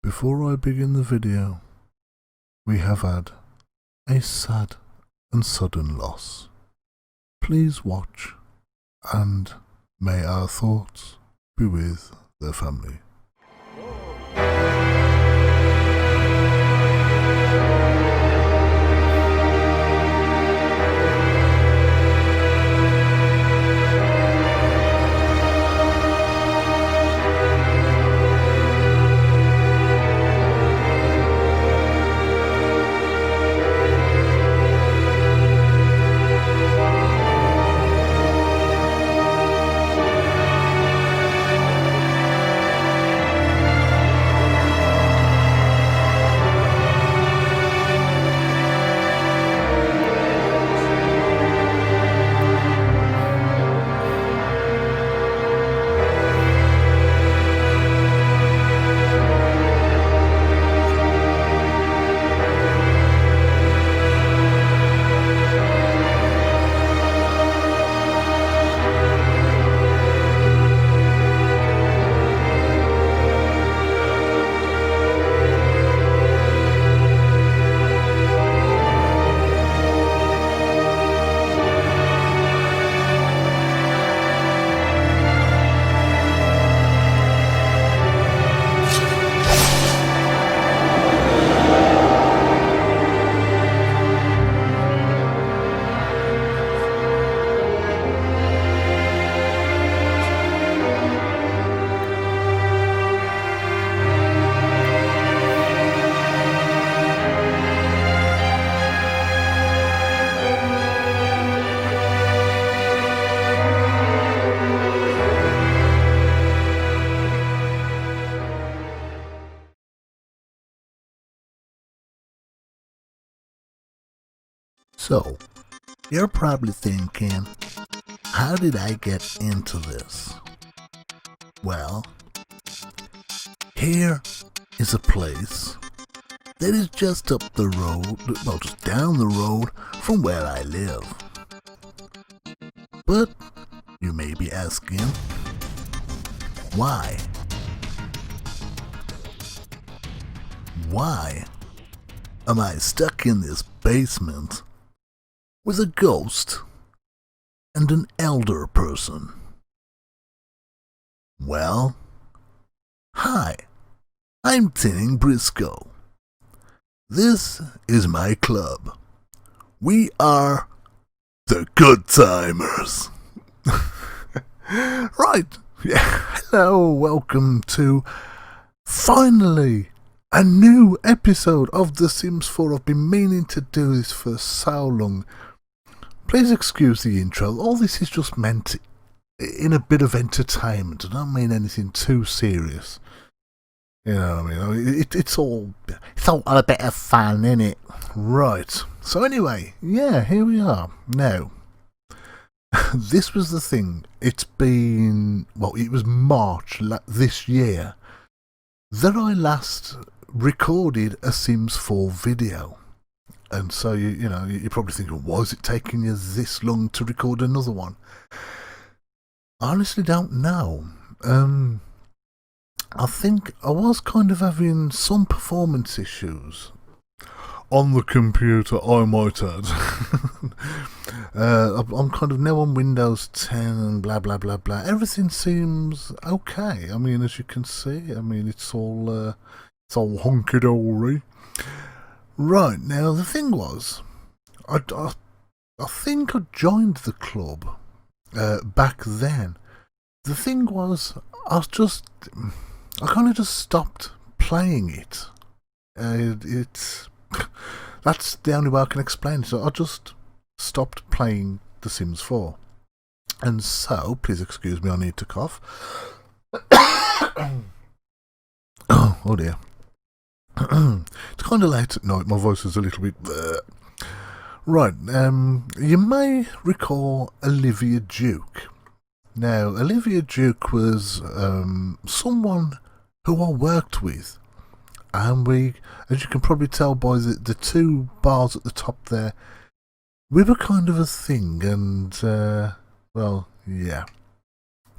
Before I begin the video, we have had a sad and sudden loss. Please watch, and may our thoughts be with their family. So, you're probably thinking, how did I get into this? Well, here is a place that is just up the road, well, just down the road from where I live. But you may be asking, why? Why am I stuck in this basement with a ghost and an elder person? Well, hi, I'm Ti-Ning Briscoe. This is my club. We are the Good Timers. Right, yeah, hello, welcome to finally a new episode of The Sims 4. I've been meaning to do this for so long. Please excuse the intro. All this is just meant in a bit of entertainment. I don't mean anything too serious. You know what I mean? It's all a bit of fun, innit? Right. So anyway, yeah, here we are. Now, this was the thing. It was March this year that I last recorded a Sims 4 video. And so, you're probably thinking, why is it taking you this long to record another one? I honestly don't know. I think I was kind of having some performance issues. On the computer, I might add. I'm kind of now on Windows 10 and blah, blah, blah, blah. Everything seems okay. I mean, as you can see, it's all hunky-dory. Right, now the thing was, I think I joined the club back then. The thing was, I kind of just stopped playing it. That's the only way I can explain it. So I just stopped playing The Sims 4. And so, please excuse me, I need to cough. Oh dear. It's kind of late at night, my voice is a little bit... Right, you may recall Olivia Duke. Now, Olivia Duke was someone who I worked with. And we, as you can probably tell by the two bars at the top there, we were kind of a thing, and, well, yeah.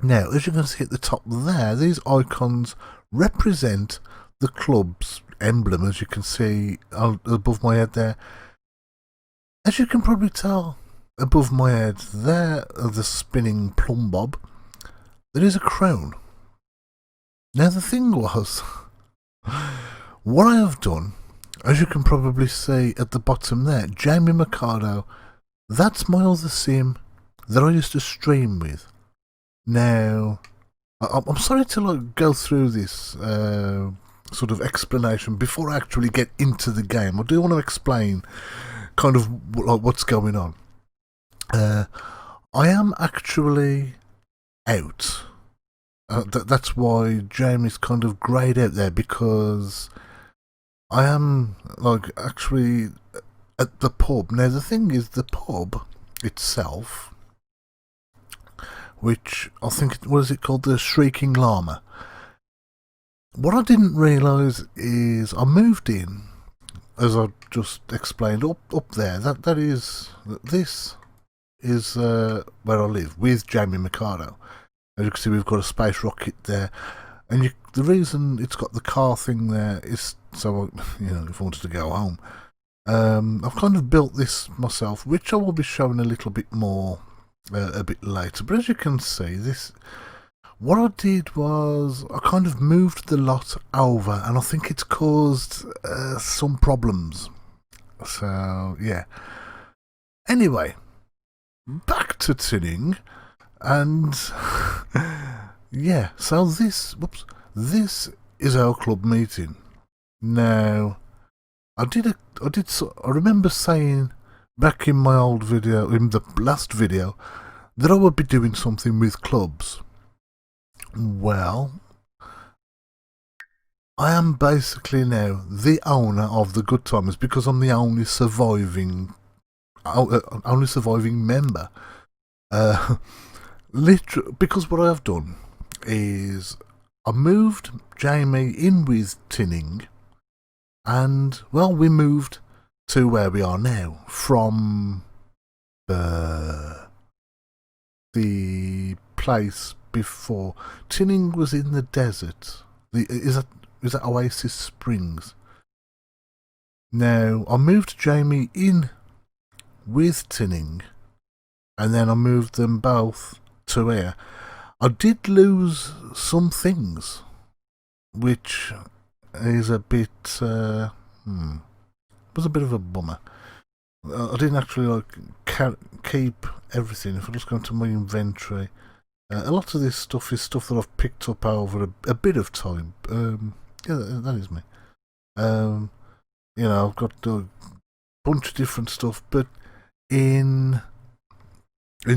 Now, as you can see at the top there, these icons represent the club's emblem, as you can see above my head there. As you can probably tell, above my head there, the spinning plumb bob, there is a crown. Now the thing was, what I have done, as you can probably see at the bottom there, Jami MacLeod, that's my other sim that I used to stream with. Now, I'm sorry to go through this sort of explanation before I actually get into the game. I do want to explain kind of what's going on. I am actually out. That's why Jamie's kind of greyed out there, because I am actually at the pub. Now the thing is, the pub itself, which I think, what is it called, the Shrieking Llama. What I didn't realise is I moved in, as I just explained, up there. This is where I live with Jami MacLeod. As you can see, we've got a space rocket there, and the reason it's got the car thing there is so if I wanted to go home. I've kind of built this myself, which I will be showing a little bit more a bit later. But as you can see, what I did was I kind of moved the lot over, and I think it's caused some problems. So yeah. Anyway, back to Ti-Ning, and yeah. So this is our club meeting. Now, I remember saying back in my old video, in the last video, that I would be doing something with clubs. Well, I am basically now the owner of the Good Timers, because I'm the only surviving member. Literally, because what I have done is I moved Jami in with Ti-Ning, and well, we moved to where we are now from the place before. Ti-Ning was in the desert. Is that Oasis Springs? Now I moved Jami in with Ti-Ning, and then I moved them both to here. I did lose some things, which is a bit was a bit of a bummer. I didn't actually keep everything. If I just go into my inventory, a lot of this stuff is stuff that I've picked up over a bit of time. Yeah, that is me. I've got a bunch of different stuff, but in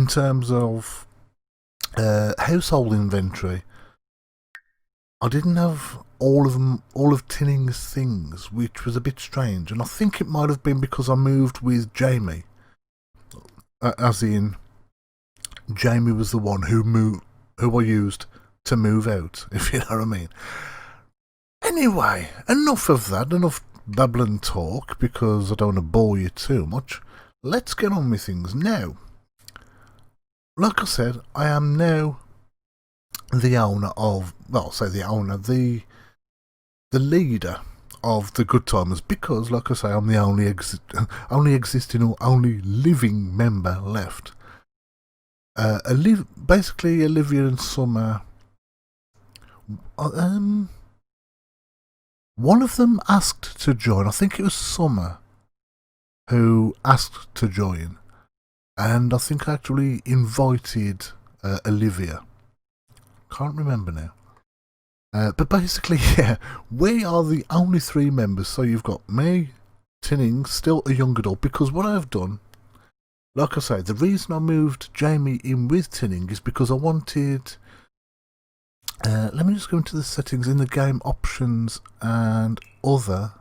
terms of household inventory, I didn't have all of Ti-Ning's things, which was a bit strange, and I think it might have been because I moved with Jami, as in Jami was the one who I used to move out, if you know what I mean. Anyway, enough of that, enough babbling talk, because I don't want to bore you too much. Let's get on with things now. Like I said, I am now the owner of, the leader of the Good Timers, because, like I say, I'm the only existing or only living member left. Basically, Olivia and Summer. One of them asked to join. I think it was Summer who asked to join, and I think I actually invited Olivia. Can't remember now. But basically, yeah, we are the only three members. So you've got me, Ti-Ning, still a young adult, because what I've done, like I say, the reason I moved Jami in with Ti-Ning is because I wanted... let me just go into the settings in the game options and other...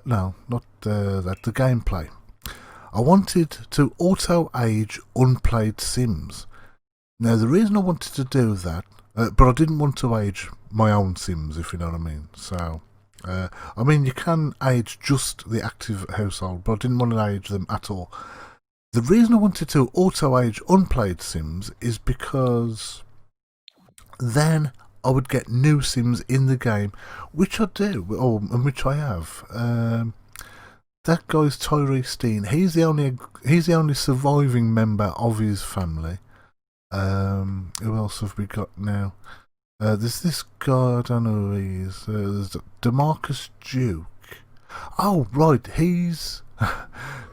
no, not that, the gameplay. I wanted to auto-age unplayed Sims. Now, the reason I wanted to do that, but I didn't want to age my own Sims, if you know what I mean. So, I mean, you can age just the active household, but I didn't want to age them at all. The reason I wanted to auto-age unplayed Sims is because then I would get new Sims in the game, which I do, and which I have. That guy's Ti-Ning. He's the only surviving member of his family. Who else have we got now? There's this guy, I don't know who he is. There's DeMarcus Duke. Oh, right,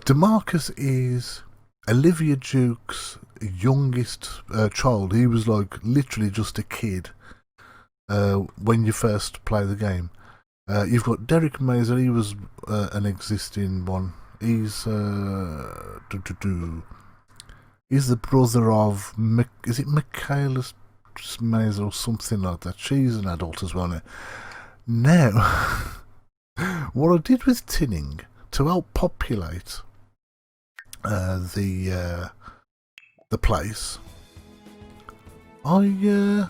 DeMarcus is Olivia Duke's youngest child. He was like literally just a kid when you first play the game. You've got Derek Mazer. He was an existing one. He's he's the brother of is it Michaela Mazer or something like that. She's an adult as well now. What I did with Ti-Ning to help populate the place, I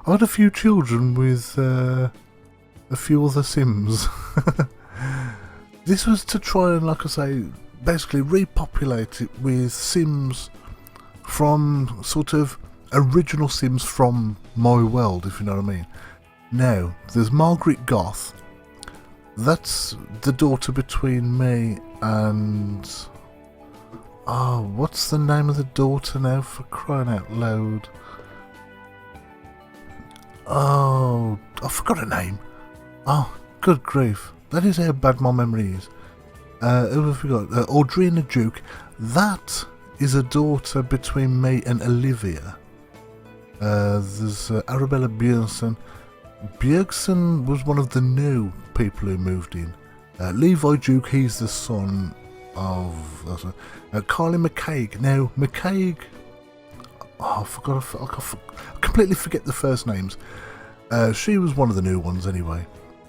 had a few children with a few other Sims. This was to try and, like I say, basically repopulate it with Sims from sort of original Sims from my world, if you know what I mean. Now, there's Margaret Goth. That's the daughter between me and... Oh, what's the name of the daughter now, for crying out loud? Oh, I forgot her name. Oh, good grief. That is how bad my memory is. Who have we got? Audrina Duke. That is a daughter between me and Olivia. There's Arabella Björnsson. Björnsson was one of the new people who moved in. Levi Duke, he's the son of Carly McCaig. Now, McCaig... Oh, I forgot. I completely forget the first names. She was one of the new ones anyway.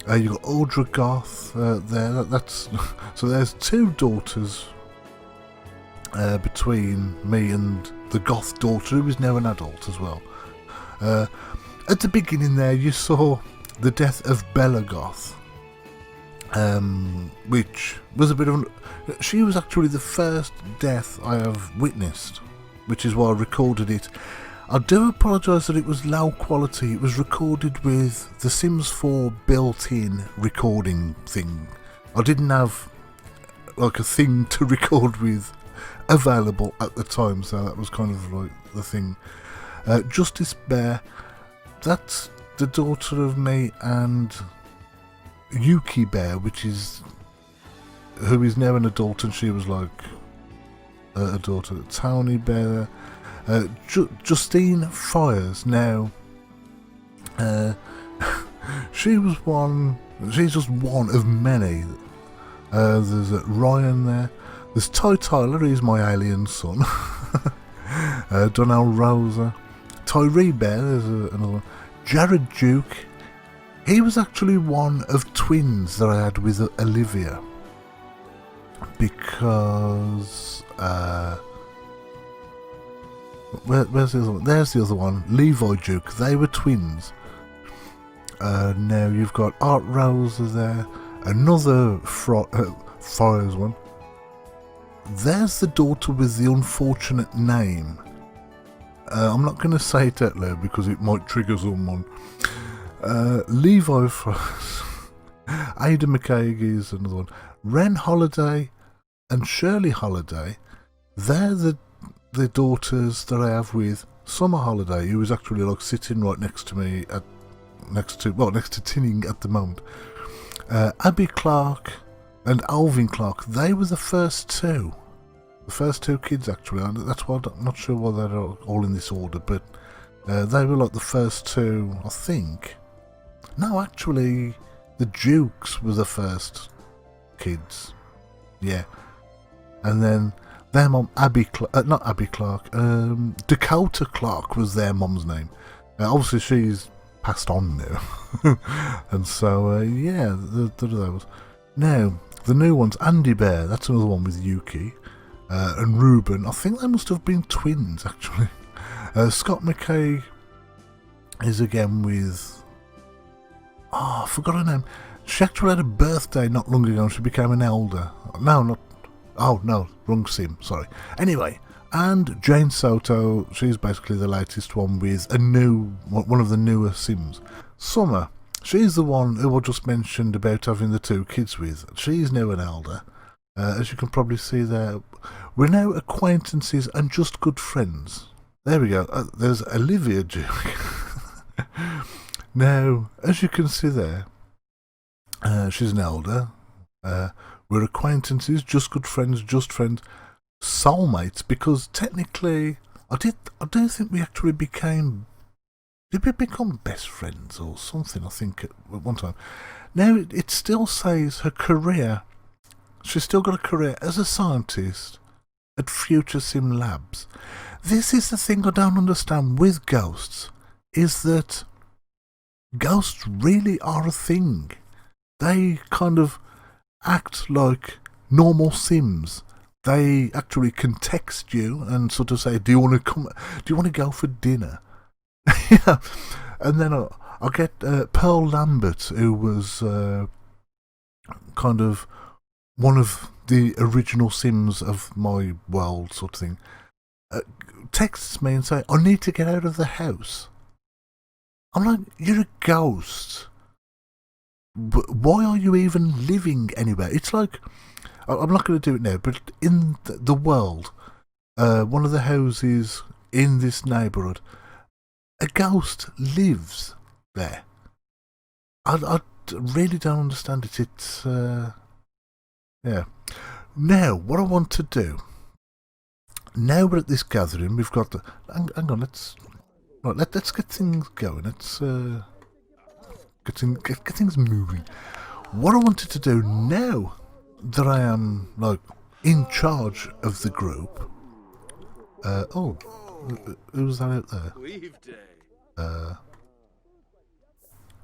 You got Audra Goth there. That's so. There's two daughters between me and the Goth daughter, who is now an adult as well. At the beginning there, you saw the death of Bella Goth, which was a bit of she was actually the first death I have witnessed, which is why I recorded it. I do apologise that it was low quality. It was recorded with the Sims 4 built-in recording thing. I didn't have like a thing to record with available at the time, so that was kind of like the thing. Justice Bear, that's the daughter of me and Yuki Bear, who is now an adult, and she was like a daughter. Towny Bear. Justine Fires. Now, she's just one of many. There's Ryan there. There's Ty Tyler, he's my alien son. Donnell Rosa. Tyree Bear, there's another one. Jared Duke. He was actually one of twins that I had with Olivia. Because... where's the other one? There's the other one. Levi Duke. They were twins. Now you've got Art Rosa there. Another Fires one. There's the daughter with the unfortunate name. I'm not going to say it out loud because it might trigger someone. Levi Fires. Ada McCaig is another one. Ren Holiday and Shirley Holiday. They're the daughters that I have with Summer Holiday, who is actually like sitting right next to me, next to Ti-Ning at the moment. Abby Clark and Alvin Clark, they were the first two kids actually. That's why I'm not sure why they're all in this order, but they were like the first two, I think. No, actually, the Dukes were the first kids. Yeah, and then their mom, not Abby Clark, Dakota Clark was their mom's name. Obviously, she's passed on now. And so, yeah, those. Now, the new ones, Andy Bear, that's another one with Yuki. And Ruben, I think they must have been twins, actually. Scott McKay is again with... Oh, I forgot her name. She actually had a birthday not long ago and she became an elder. No, not... Oh, no, wrong sim, sorry. Anyway, And Jane Soto, she's basically the latest one with one of the newer Sims. Summer, she's the one who I just mentioned about having the 2 kids with. She's now an elder. As you can probably see there, we're now acquaintances and just good friends. There we go. There's Olivia Duke. Now, as you can see there, she's an elder. We're acquaintances, just good friends, soulmates, because technically, I do think we actually became. Did we become best friends or something? I think at one time. Now it still says her career. She's still got a career as a scientist at Future Sim Labs. This is the thing I don't understand with ghosts, is that ghosts really are a thing. They kind of act like normal Sims. They actually can text you and sort of say, "Do you want to go for dinner?" Yeah. And then I'll get Pearl Lambert, who was kind of one of the original Sims of my world, sort of thing, texts me and say, "I need to get out of the house." I'm like, "You're a ghost. Why are you even living anywhere?" It's like, I'm not going to do it now, but in the world, one of the houses in this neighbourhood, a ghost lives there. I really don't understand it. It's, yeah. Now, what I want to do, now we're at this gathering, we've got the, hang on, let's get things going. Let's get things moving. What I wanted to do now that I am like in charge of the group. Who's that out there?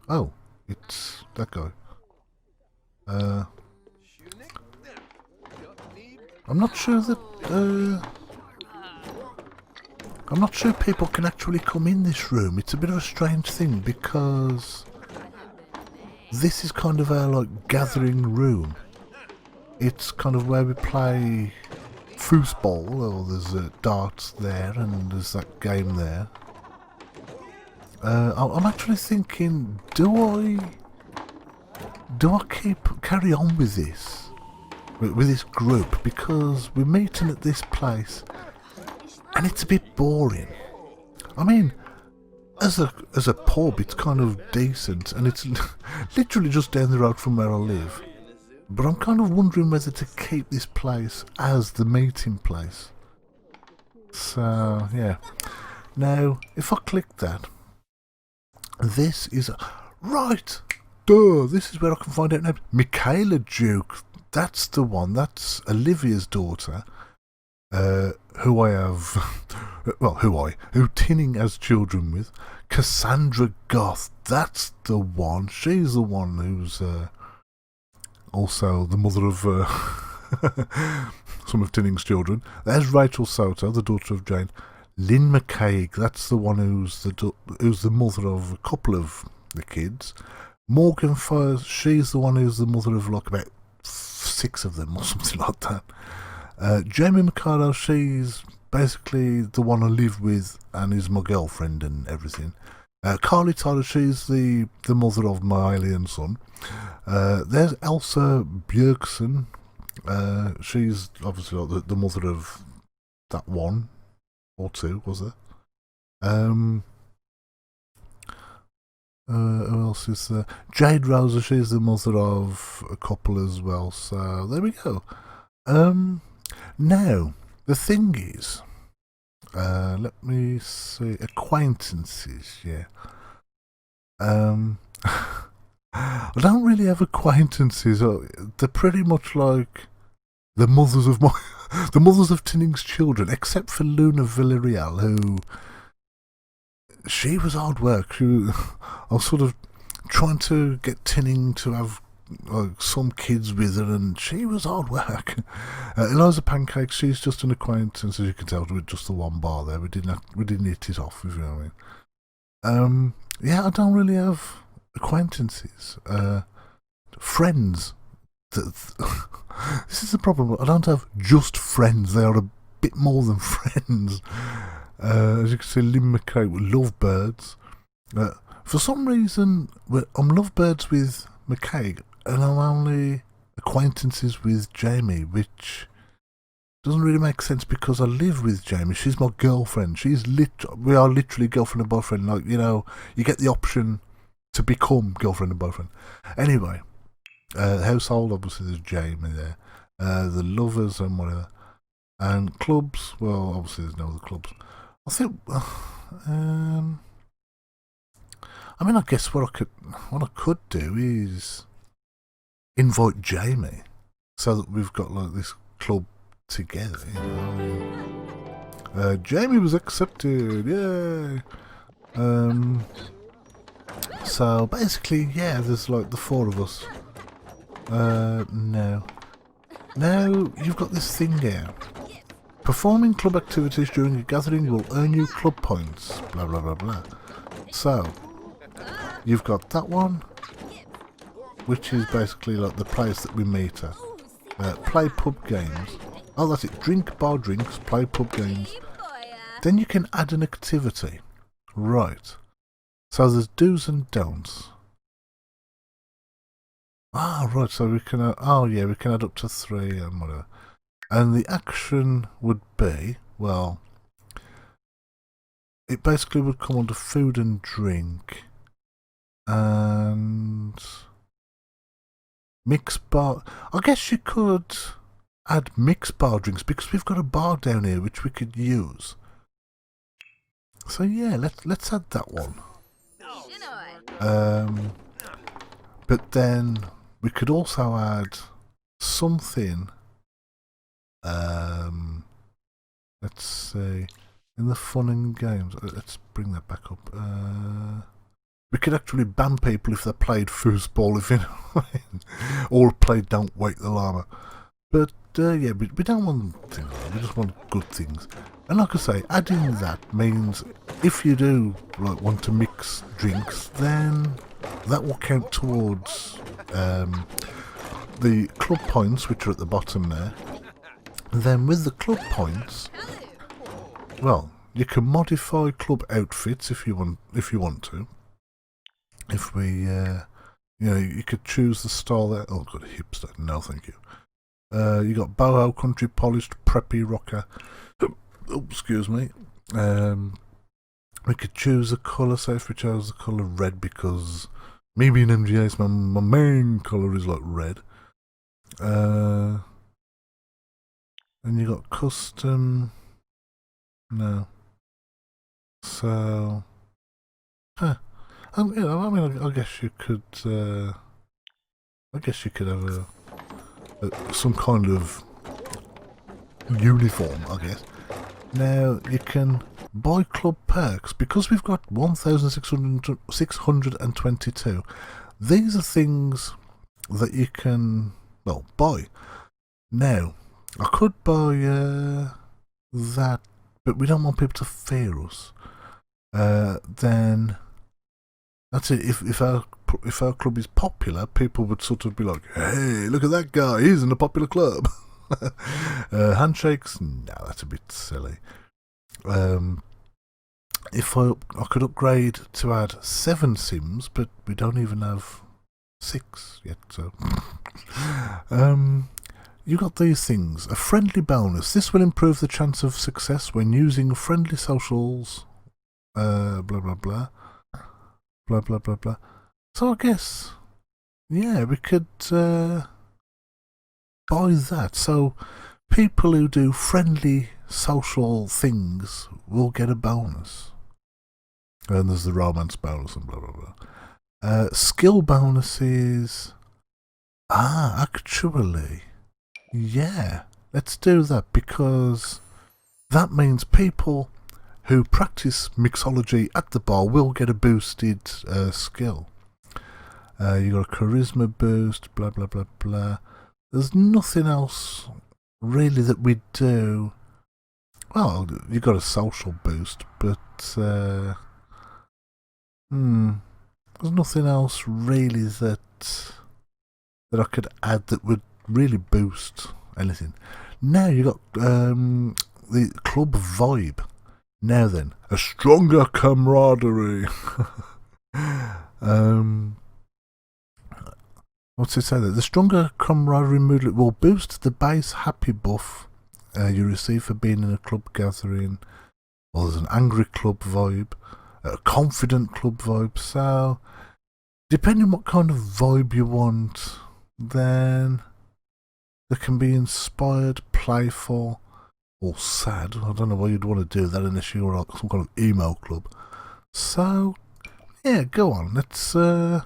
Oh, it's that guy. I'm not sure that. I'm not sure people can actually come in this room. It's a bit of a strange thing because this is kind of our like gathering room. It's kind of where we play foosball, or there's darts there, and there's that game there. I'm actually thinking, do I carry on with this, with this group, because we're meeting at this place, and it's a bit boring. I mean, as a pub, it's kind of decent, and it's literally just down the road from where I live. But I'm kind of wondering whether to keep this place as the meeting place. So, yeah. Now, if I click that, this is... Right! Duh! This is where I can find out now. Michaela Duke. That's the one. That's Olivia's daughter. Who I have... who Ti-Ning has children with. Cassandra Goth. That's the one. She's the one who's... also the mother of some of Ti-Ning's children. There's Rachel Soto, the daughter of Jane. Lynn McCaig, that's the one who's the mother of a couple of the kids. Morgan Fires, she's the one who's the mother of like about 6 of them or something like that. Jami Mercado, she's basically the one I live with and is my girlfriend and everything. Carly Tyler, she's the mother of my alien son. There's Elsa Bjergsen. She's obviously like the mother of that one or 2, was there? Who else is there? Jade Rosa, she's the mother of a couple as well. So there we go. Now the thing is, let me see, acquaintances. Yeah. I don't really have acquaintances. They're pretty much like the mothers of Ti-Ning's children, except for Luna Villarreal, who she was hard work. I was sort of trying to get Ti-Ning to have like some kids with her, and she was hard work. Eliza Pancake, she's just an acquaintance, as you can tell, with just the one bar there. We didn't hit it off, if you know what I mean. Yeah, I don't really have acquaintances. Friends. This is the problem. I don't have just friends. They are a bit more than friends. As you can see, Lynn McCrae with lovebirds. For some reason, I'm lovebirds with McCaig, and I'm only acquaintances with Jami, which doesn't really make sense because I live with Jami. She's my girlfriend. We are literally girlfriend and boyfriend. Like, you know, you get the option to become girlfriend and boyfriend. Anyway, household, obviously there's Jami there. The lovers and whatever. And clubs, well, obviously there's no other clubs. I think, I mean, I guess what I could do is invite Jami, so that we've got like this club together. You know? Jami was accepted, yay! So basically, yeah, there's like the four of us. Now you've got this thing here. Performing club activities during a gathering will earn you club points. Blah blah blah blah. So you've got that one, which is basically like the place that we meet at. Play pub games. Oh, that's it. Drink bar drinks, play pub games. Then you can add an activity. Right. So there's do's and don'ts. Ah, right. So we can. We can add up to 3 and whatever. And the action would be, well, it basically would come under food and drink. And mix bar. I guess you could add mix bar drinks because we've got a bar down here which we could use. So yeah, let's add that one. But then we could also add something. Let's see, in the fun and games. Let's bring that back up. We could actually ban people if they played foosball, if you know what I mean. Or played Don't Wake the Llama. But yeah, we don't want things like that. We just want good things. And like I say, adding that means if you do like want to mix drinks, then that will count towards the club points, which are at the bottom there. And then with the club points, well, you can modify club outfits if you want to. If we, you know, you could choose the style there. Oh, good, hipster. No, thank you. You got boho, country, polished, preppy, rocker. Oh, excuse me. We could choose a colour. Say if we chose the colour red because me being MGS, my main colour is like red. And you got custom. No. So, you know, I mean, I guess you could. I guess you could have some kind of uniform. I guess. Now you can buy club perks because we've got 1,622. These are things that you can buy. Now I could buy that, but we don't want people to fear us. Then that's it. If our club is popular, people would sort of be like, "Hey, look at that guy! He's in a popular club." Handshakes? No, that's a bit silly. If I could upgrade to add 7 Sims, but we don't even have 6 yet. So, you got these things. A friendly bonus. This will improve the chance of success when using friendly socials. Blah blah blah. Blah blah blah blah. So I guess, yeah, we could buy that. So people who do friendly social things will get a bonus. And there's the romance bonus and blah blah blah. Skill bonuses. Actually, yeah, let's do that because that means people who practice mixology at the bar will get a boosted skill. You got a charisma boost, blah blah blah blah. There's nothing else really that we do. Well, you got a social boost, but there's nothing else really that I could add that would really boost anything. Now you got the club vibe. Now then, a stronger camaraderie. What's it say there? The stronger camaraderie mood will boost the base happy buff you receive for being in a club gathering. Or there's an angry club vibe, a confident club vibe. So, depending what kind of vibe you want, then they can be inspired, playful, or sad. I don't know why you'd want to do that unless you're like some kind of emo club. So, yeah, go on. Let's do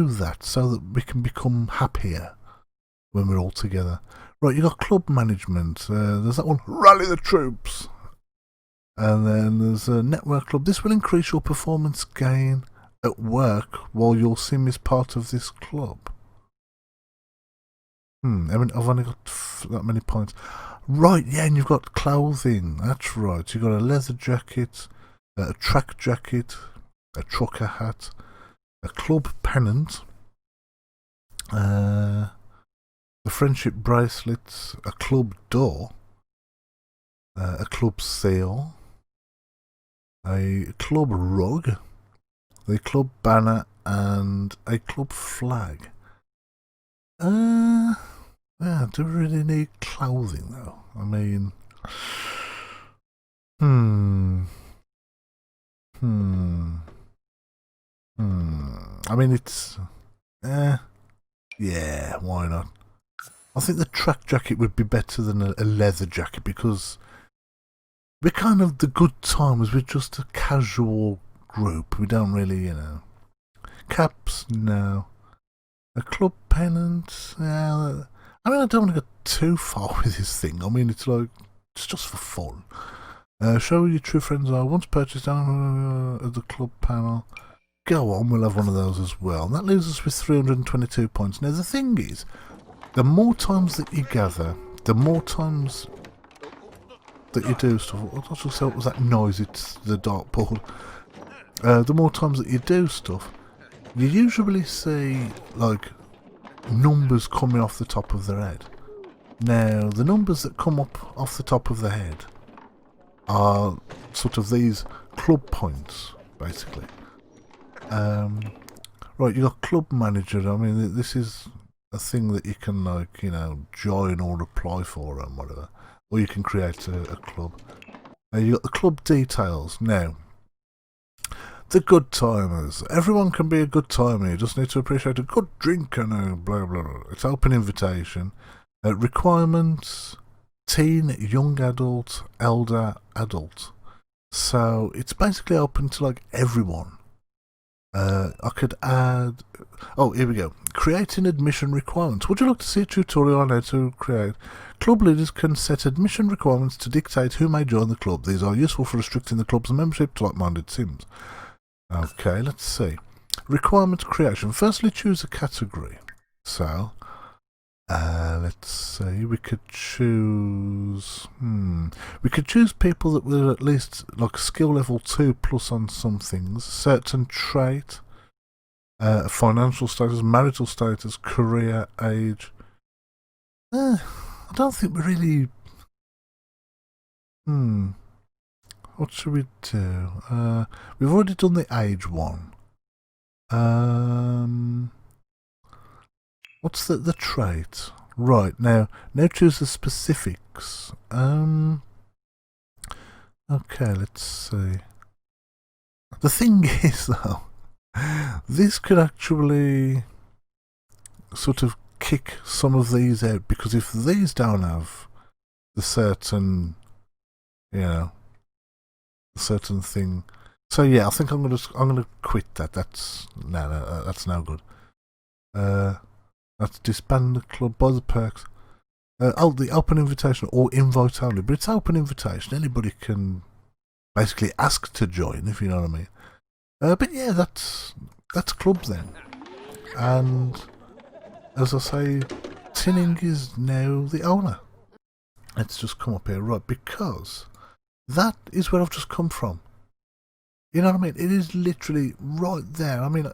that so that we can become happier when we're all together. Right, you got club management. There's that one, rally the troops. And then there's a network club. This will increase your performance gain at work while your sim is part of this club. I mean, I've only got that many points. Right, yeah, and you've got clothing. That's right. You've got a leather jacket, a track jacket, a trucker hat, a club pennant, the friendship bracelets, a club door, a club seal, a club rug, the club banner, and a club flag. Yeah, do we really need clothing though? I mean, I mean, it's, yeah, why not? I think the track jacket would be better than a leather jacket because we're kind of the good times. We're just a casual group. We don't really, you know. Caps, no. A club pennant, yeah. I mean, I don't want to go too far with this thing. I mean, it's like, it's just for fun. Show who your true friends are. Once purchased down at the club panel. Go on, we'll have one of those as well. And that leaves us with 322 points. Now, the thing is, the more times that you gather, the more times that you do stuff. What was that noise? It's the dartboard. The more times that you do stuff, you usually see, like, numbers coming off the top of their head. Now, the numbers that come up off the top of the head are sort of these club points, basically. Right, you got club manager. I mean, this is a thing that you can, like, you know, join or apply for and whatever. Or you can create a club. You got the club details. Now, the good timers. Everyone can be a good timer. You just need to appreciate a good drink and blah, blah, blah. It's open invitation. Requirements, teen, young adult, elder, adult. So it's basically open to like everyone. I could add... Oh, here we go. Creating admission requirements. Would you like to see a tutorial on how to create? Club leaders can set admission requirements to dictate who may join the club. These are useful for restricting the club's membership to like-minded sims. Okay, let's see. Requirement creation. Firstly, choose a category. So, let's see. We could choose... We could choose people that were at least like skill level 2 plus on some things. Certain trait. Financial status, marital status, career, age. I don't think we really... What should we do? We've already done the age one. What's the trait? Right, now choose the specifics. Okay, let's see. The thing is, though, this could actually sort of kick some of these out, because if these don't have the certain, you know, certain thing. So yeah, I think I'm gonna quit that. That's no good. That's disband the club by the perks. The open invitation or invite only, but it's open invitation. Anybody can basically ask to join, if you know what I mean. But yeah, that's club then. And as I say, Ti-Ning is now the owner. Let's just come up here, right, because that is where I've just come from. You know what I mean? It is literally right there. I mean,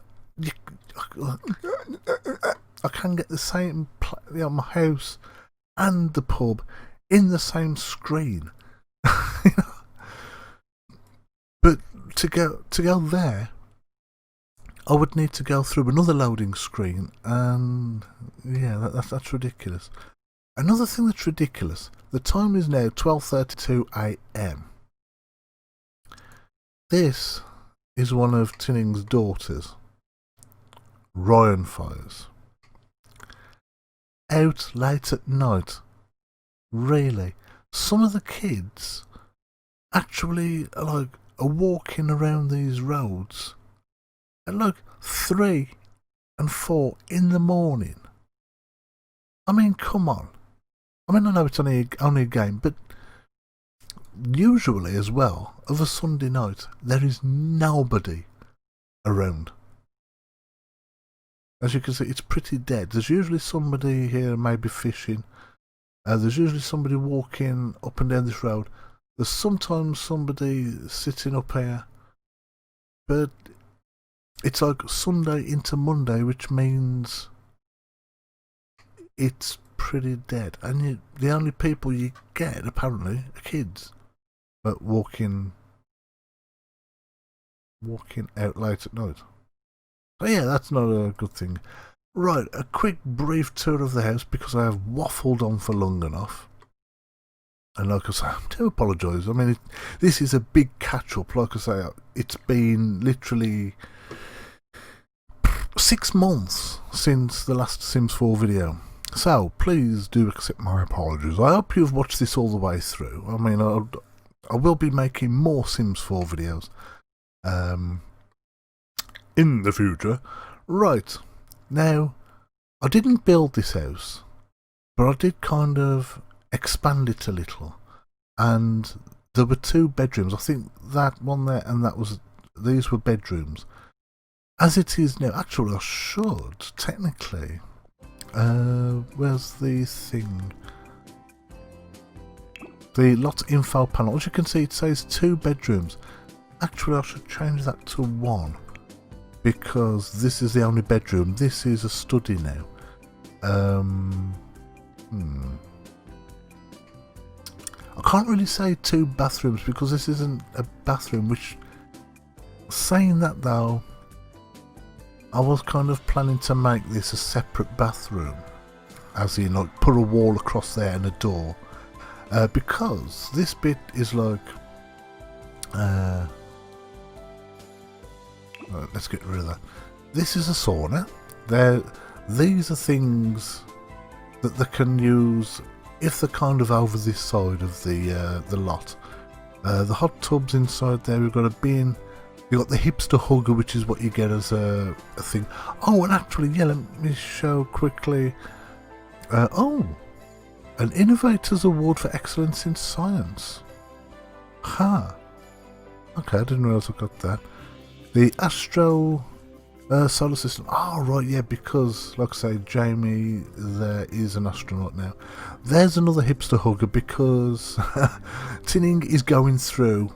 I can get the same, my house and the pub in the same screen. You know? But to go there, I would need to go through another loading screen, and yeah, that's ridiculous. Another thing that's ridiculous, the time is now 12:32 AM. This is one of Ti-Ning's daughters, Ryan Fires. Out late at night. Really? Some of the kids actually are walking around these roads at 3 and 4 in the morning. I mean, come on. I mean, I know it's only a game, but usually as well, of a Sunday night, there is nobody around. As you can see, it's pretty dead. There's usually somebody here maybe fishing. There's usually somebody walking up and down this road. There's sometimes somebody sitting up here. But it's like Sunday into Monday, which means it's pretty dead. And the only people you get, apparently, are kids. But walking out late at night. So yeah, that's not a good thing. Right, a quick brief tour of the house because I have waffled on for long enough. And like I say, I do apologise. I mean, this is a big catch-up. Like I say, it's been literally 6 months since the last Sims 4 video. So, please do accept my apologies. I hope you've watched this all the way through. I mean, I will be making more Sims 4 videos in the future. Right, now, I didn't build this house, but I did kind of expand it a little. And there were 2 bedrooms. I think that one there and these were bedrooms. As it is now, actually I should, technically, where's the thing? The lot info panel. As you can see, it says 2 bedrooms. Actually, I should change that to 1. Because this is the only bedroom. This is a study now. I can't really say 2 bathrooms because this isn't a bathroom, which... Saying that though, I was kind of planning to make this a separate bathroom. As in, put a wall across there and a door. Because this bit is let's get rid of that. This is a sauna. These are things that they can use if they're kind of over this side of the lot. The hot tubs inside there. We've got a bin. You've got the hipster hugger, which is what you get as a thing. Oh, and actually, yeah, let me show quickly. An Innovators Award for Excellence in Science. Okay, I didn't realise I got that. The Astro Solar System. Oh, right, yeah, because, like I say, Jami there is an astronaut now. There's another hipster hugger because Ti-Ning is going through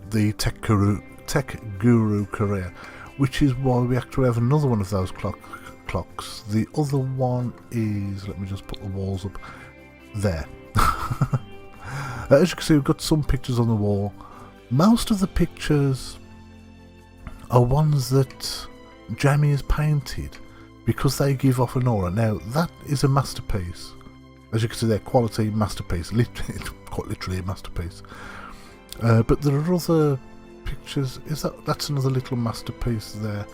the tech guru career, which is why we actually have another one of those clocks. The other one is, let me just put the walls up there. As you can see, we've got some pictures on the wall. Most of the pictures are ones that Jami has painted because they give off an aura. Now, that is a masterpiece. As you can see there, quality masterpiece. Quite literally a masterpiece. But there are other pictures. That's another little masterpiece there.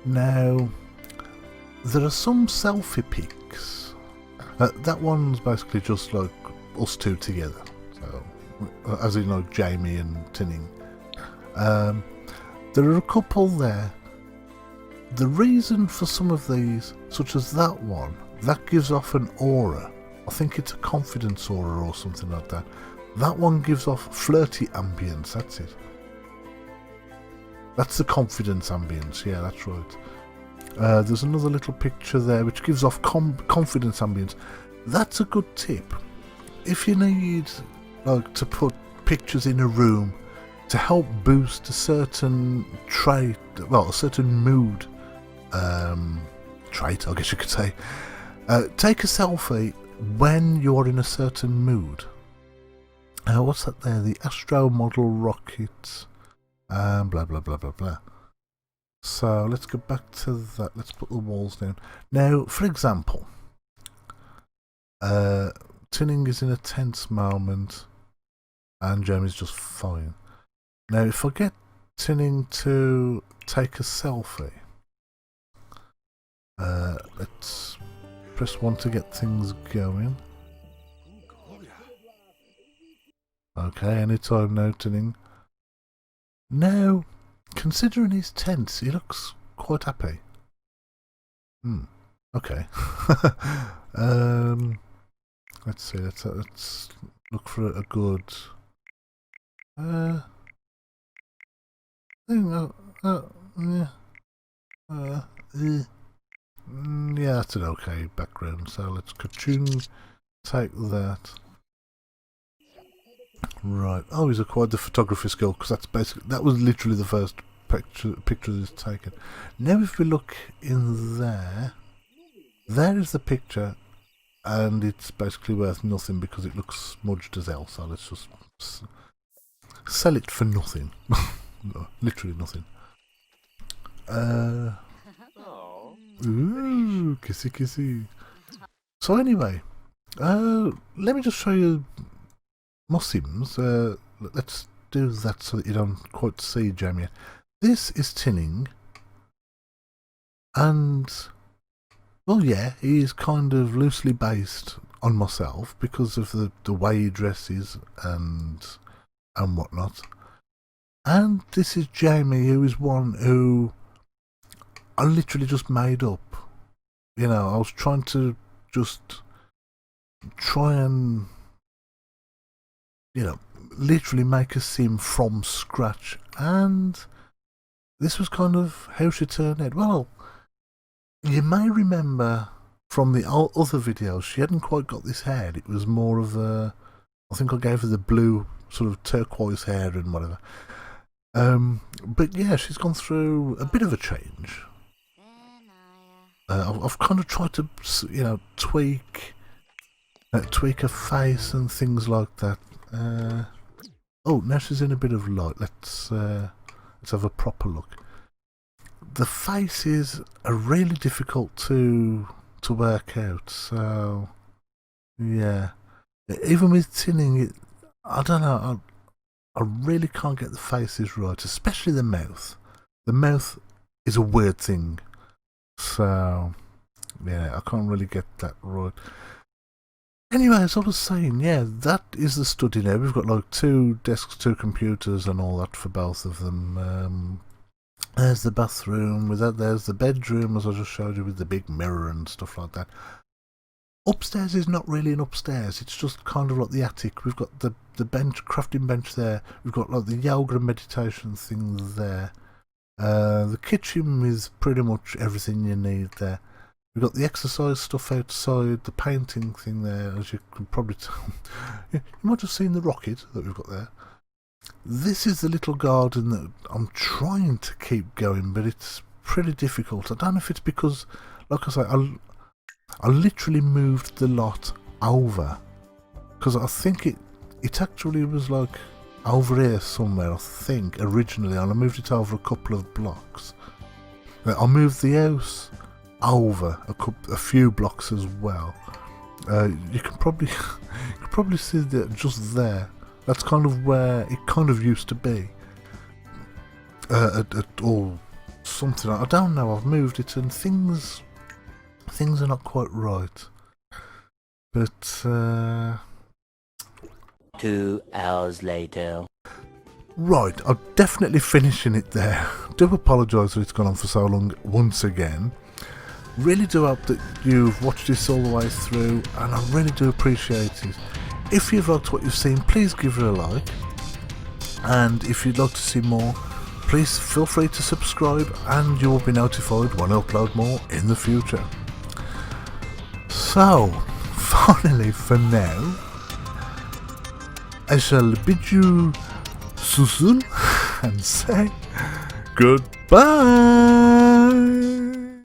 Now, there are some selfie pics. That one's basically just like us 2 together. So, as in Jami and Ti-Ning. There are a couple there. The reason for some of these, such as that one, that gives off an aura. I think it's a confidence aura or something like that. That one gives off flirty ambience, that's it. That's the confidence ambience, yeah, that's right. There's another little picture there which gives off confidence ambience. That's a good tip. If you need to put pictures in a room to help boost a certain trait, well, a certain mood trait, I guess you could say. Take a selfie when you are in a certain mood. What's that there? The Astro Model Rocket. Blah blah blah blah blah. So let's go back to that. Let's put the walls down. Now, for example, Ti-Ning is in a tense moment and Jami's just fine. Now, if I get Ti-Ning to take a selfie, let's press 1 to get things going. Okay, anytime now, Ti-Ning. Now, considering he's tense, he looks quite happy. Okay. Let's see. Let's look for a good. Yeah, that's an okay background. So let's ka-chung, take that. Right. Oh, he's acquired the photography skill because that was literally the first picture that's taken. Now, if we look in there is the picture, and it's basically worth nothing because it looks smudged as hell. So let's just sell it for nothing. No, literally nothing. Ooh, kissy kissy. So anyway, let me just show you my Sims. Let's do that so that you don't quite see Jami. This is Ti-Ning, and well, yeah, he is kind of loosely based on myself because of the way he dresses and whatnot. And this is Jami, who is one who I literally just made up. You know, I was trying to just try and, you know, literally make a sim from scratch, and this was kind of how she turned out. Well, you may remember from the other videos, she hadn't quite got this hair. It was more of a, I think I gave her the blue sort of turquoise hair and whatever. But yeah, she's gone through a bit of a change. I've kind of tried to, you know, tweak her face and things like that. Oh, now she's in a bit of light. Let's have a proper look. The faces are really difficult to work out. So yeah, even with Ti-Ning, I don't know. I really can't get the faces right, especially the mouth. The mouth is a weird thing. So yeah, I can't really get that right. Anyway, as I was saying, yeah, that is the study now. We've got like 2 desks, 2 computers and all that for both of them. There's the bathroom, with that there's the bedroom, as I just showed you, with the big mirror and stuff like that. Upstairs is not really an upstairs, it's just kind of like the attic. We've got the bench, crafting bench there. We've got like the yoga and meditation thing there. The kitchen is pretty much everything you need there. We've got the exercise stuff outside, the painting thing there, as you can probably tell. You might have seen the rocket that we've got there. This is the little garden that I'm trying to keep going, but it's pretty difficult. I don't know if it's because, like I say, I literally moved the lot over, because I think it actually was like over here somewhere, I think, originally, and I moved it over a couple of blocks. I moved the house over a few blocks as well. You can probably see that just there. That's kind of where it kind of used to be. Or something. I don't know. I've moved it, and things are not quite right. But 2 hours later. Right, I'm definitely finishing it there. I do apologise that it's gone on for so long once again. Really do hope that you've watched this all the way through, and I really do appreciate it. If you've liked what you've seen, please give it a like. And if you'd like to see more, please feel free to subscribe, and you will be notified when I upload more in the future. So, finally for now, I shall bid you susun and say goodbye.